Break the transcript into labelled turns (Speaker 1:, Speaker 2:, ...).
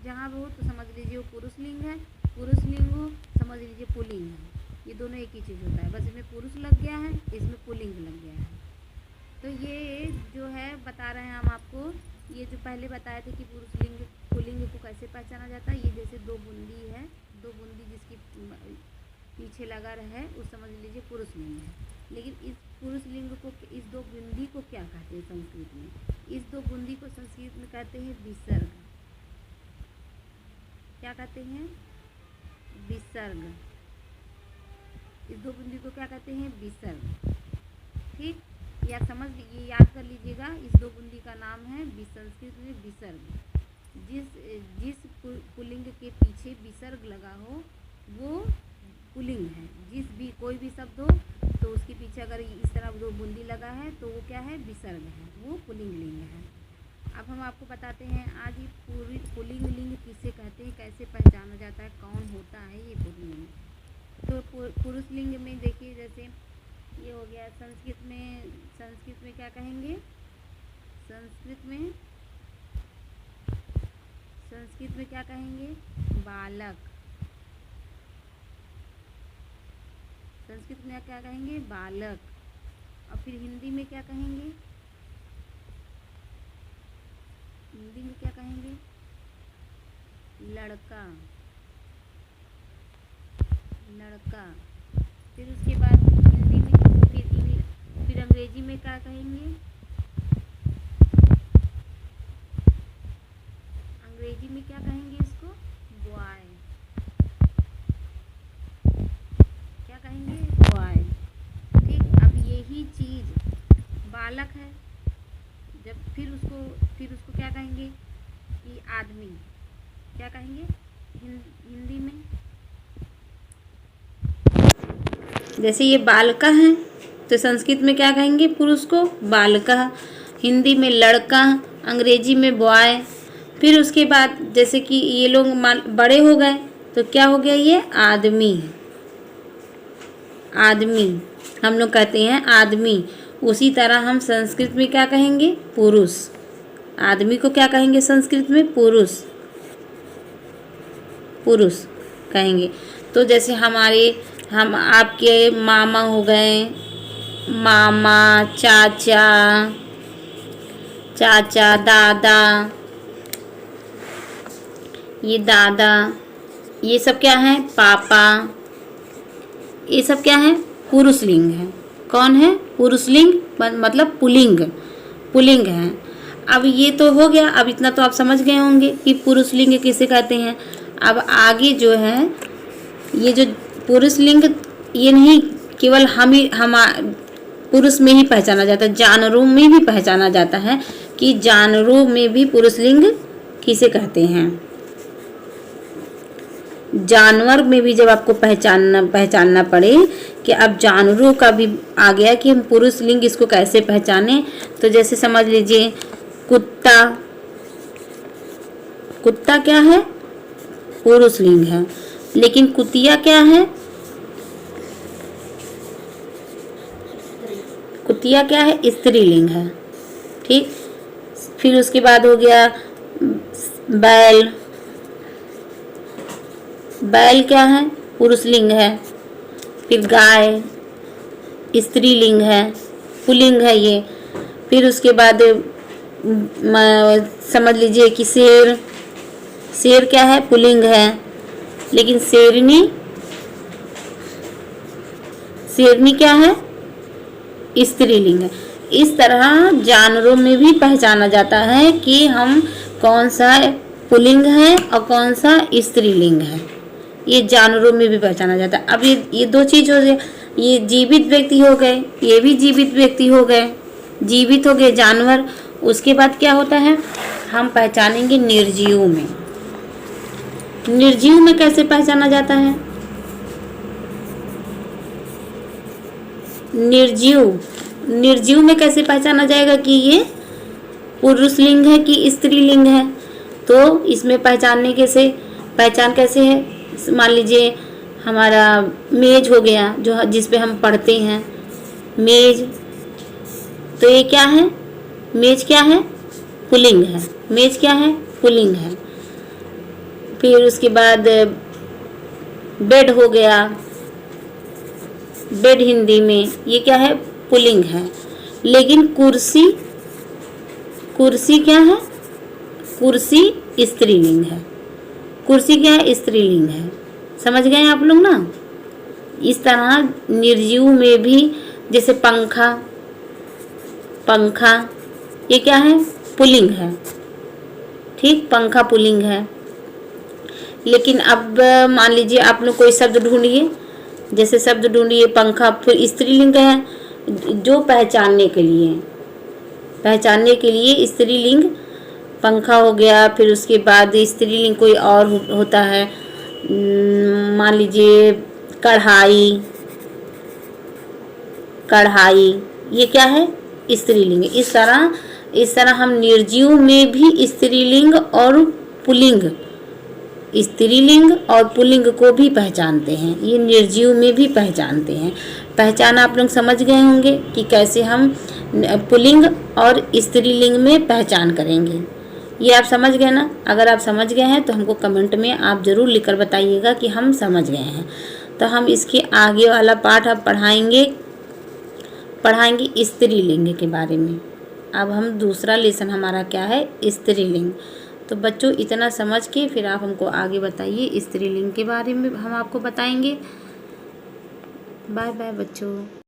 Speaker 1: जहाँ हो तो समझ लीजिए वो पुरुष लिंग है, पुरुष लिंग हो समझ लीजिए पुल्लिंग है। ये दोनों एक ही चीज़ होता है, बस इसमें पुरुष लग गया है, इसमें पुल्लिंग लग गया है। तो ये जो है बता रहे हैं हम आपको, ये जो पहले बताए थे कि पुरुष लिंग पुल्लिंग को कैसे पहचाना जाता है। ये जैसे दो बूंदी है, दो बूंदी जिसकी पीछे लगा रहे उस समझ लीजिए पुरुष लिंग है। लेकिन इस पुरुष लिंग को, इस दो बूंदी को क्या कहते हैं संस्कृत में? इस दो बूंदी को संस्कृत में कहते हैं विसर्ग। क्या कहते हैं? विसर्ग। इस दो बूंदी को क्या कहते हैं? विसर्ग। ठीक, या समझ ये याद कर लीजिएगा, इस दो बूंदी का नाम है संस्कृत में विसर्ग। जिस पुल्लिंग के पीछे विसर्ग लगा हो वो पुल्लिंग है। जिस भी कोई भी शब्द हो तो उसके पीछे अगर इस तरह दो बूंदी लगा है तो वो क्या है? विसर्ग है, वो पुल्लिंग लिंग है। अब हम आपको बताते हैं आज ये पूरी पुल्लिंग लिंग किसे कहते हैं, कैसे पहचाना जाता है, कौन होता है ये पुल्लिंग लिंग। तो पुरुष लिंग में देखिए, जैसे ये हो गया संस्कृत में क्या कहेंगे? संस्कृत में क्या कहेंगे? बालक। संस्कृत में क्या कहेंगे? बालक। और फिर हिंदी में क्या कहेंगे? हिंदी में क्या कहेंगे? लड़का। लड़का। फिर उसके बाद हिंदी में फिर अंग्रेजी में क्या कहेंगे? अंग्रेजी में क्या कहेंगे इसको? बॉय। क्या कहेंगे? बॉय। ठीक, अब यही चीज़ बालक है, जब फिर उसको क्या कहेंगे? कि आदमी। क्या कहेंगे हिंदी में? जैसे ये बालका है तो संस्कृत में क्या कहेंगे? पुरुष को बालका, हिंदी में लड़का, अंग्रेजी में बॉय। फिर उसके बाद जैसे कि ये लोग बड़े हो गए तो क्या हो गया? ये आदमी। आदमी हम लोग कहते हैं आदमी। उसी तरह हम संस्कृत में क्या कहेंगे? पुरुष। आदमी को क्या कहेंगे संस्कृत में? पुरुष। पुरुष कहेंगे। तो जैसे हम आपके मामा हो गए, मामा, चाचा, दादा, ये दादा, ये सब क्या है? पापा। ये सब क्या है? पुरुष लिंग है। कौन है? पुरुष लिंग, मतलब पुल्लिंग है। अब ये तो हो गया, अब इतना तो आप समझ गए होंगे कि पुरुष लिंग किसे कहते हैं। अब आगे जो है ये जो पुरुष लिंग, ये नहीं केवल हम पुरुष में ही पहचाना जाता है, जानवरों में भी पहचाना जाता है कि जानवरों में भी पुरुष लिंग किसे कहते हैं। जानवर में भी जब आपको पहचानना पड़े कि अब जानवरों का भी आ गया कि हम पुरुष लिंग इसको कैसे पहचाने, तो जैसे समझ लीजिए कुत्ता क्या है? पुरुष लिंग है। लेकिन कुतिया क्या है? कुतिया क्या है? स्त्रीलिंग है। ठीक, फिर उसके बाद हो गया बैल। बैल क्या है? पुरुष लिंग है। फिर गाय स्त्रीलिंग है, पुल्लिंग है ये। फिर उसके बाद समझ लीजिए कि शेर क्या है? पुल्लिंग है। लेकिन शेरनी क्या है? स्त्रीलिंग है। इस तरह जानवरों में भी पहचाना जाता है कि हम कौन सा पुल्लिंग है और कौन सा स्त्रीलिंग है। ये जानवरों में भी पहचाना जाता है। अब ये दो चीज हो गए, ये जीवित व्यक्ति हो गए, ये भी जीवित व्यक्ति हो गए, जीवित हो गए जानवर। उसके बाद क्या होता है? हम पहचानेंगे निर्जीव में। निर्जीव में कैसे पहचाना जाता है? निर्जीव में कैसे पहचाना जाएगा कि ये पुरुष लिंग है कि स्त्रीलिंग है? तो इसमें पहचान कैसे है? मान लीजिए हमारा मेज हो गया, जो जिस पे हम पढ़ते हैं, मेज। तो ये क्या है? मेज क्या है? पुल्लिंग है। मेज क्या है? पुल्लिंग है।
Speaker 2: फिर उसके बाद बेड हो गया, बेड हिंदी में ये क्या है, पुल्लिंग है। लेकिन कुर्सी, कुर्सी क्या है, कुर्सी स्त्रीलिंग है। कुर्सी क्या है, स्त्रीलिंग है। समझ गए आप लोग ना। इस तरह निर्जीव में भी जैसे पंखा, पंखा ये क्या है, पुल्लिंग है। ठीक, पंखा पुल्लिंग है। लेकिन अब मान लीजिए आप लोग कोई शब्द ढूंढिए, जैसे शब्द ढूंढिए पंखा, फिर स्त्रीलिंग है, जो पहचानने के लिए, पहचानने के लिए स्त्रीलिंग पंखा हो गया। फिर उसके बाद स्त्रीलिंग कोई और होता है, मान लीजिए कढ़ाई, कढ़ाई ये क्या है, स्त्रीलिंग। इस तरह हम निर्जीव में भी स्त्रीलिंग और पुल्लिंग, स्त्रीलिंग और पुल्लिंग को भी पहचानते हैं। ये निर्जीव में भी पहचानते हैं। पहचान आप लोग समझ गए होंगे कि कैसे हम पुल्लिंग और स्त्रीलिंग में पहचान करेंगे। ये आप समझ गए ना। अगर आप समझ गए हैं तो हमको कमेंट में आप ज़रूर लिखकर बताइएगा कि हम समझ गए हैं। तो हम इसके आगे वाला पाठ अब पढ़ाएंगे स्त्रीलिंग के बारे में। अब हम दूसरा लेसन हमारा क्या है, स्त्रीलिंग। तो बच्चों इतना समझ के फिर आप हमको आगे बताइए, स्त्रीलिंग के बारे में हम आपको बताएंगे। बाय बाय बच्चों।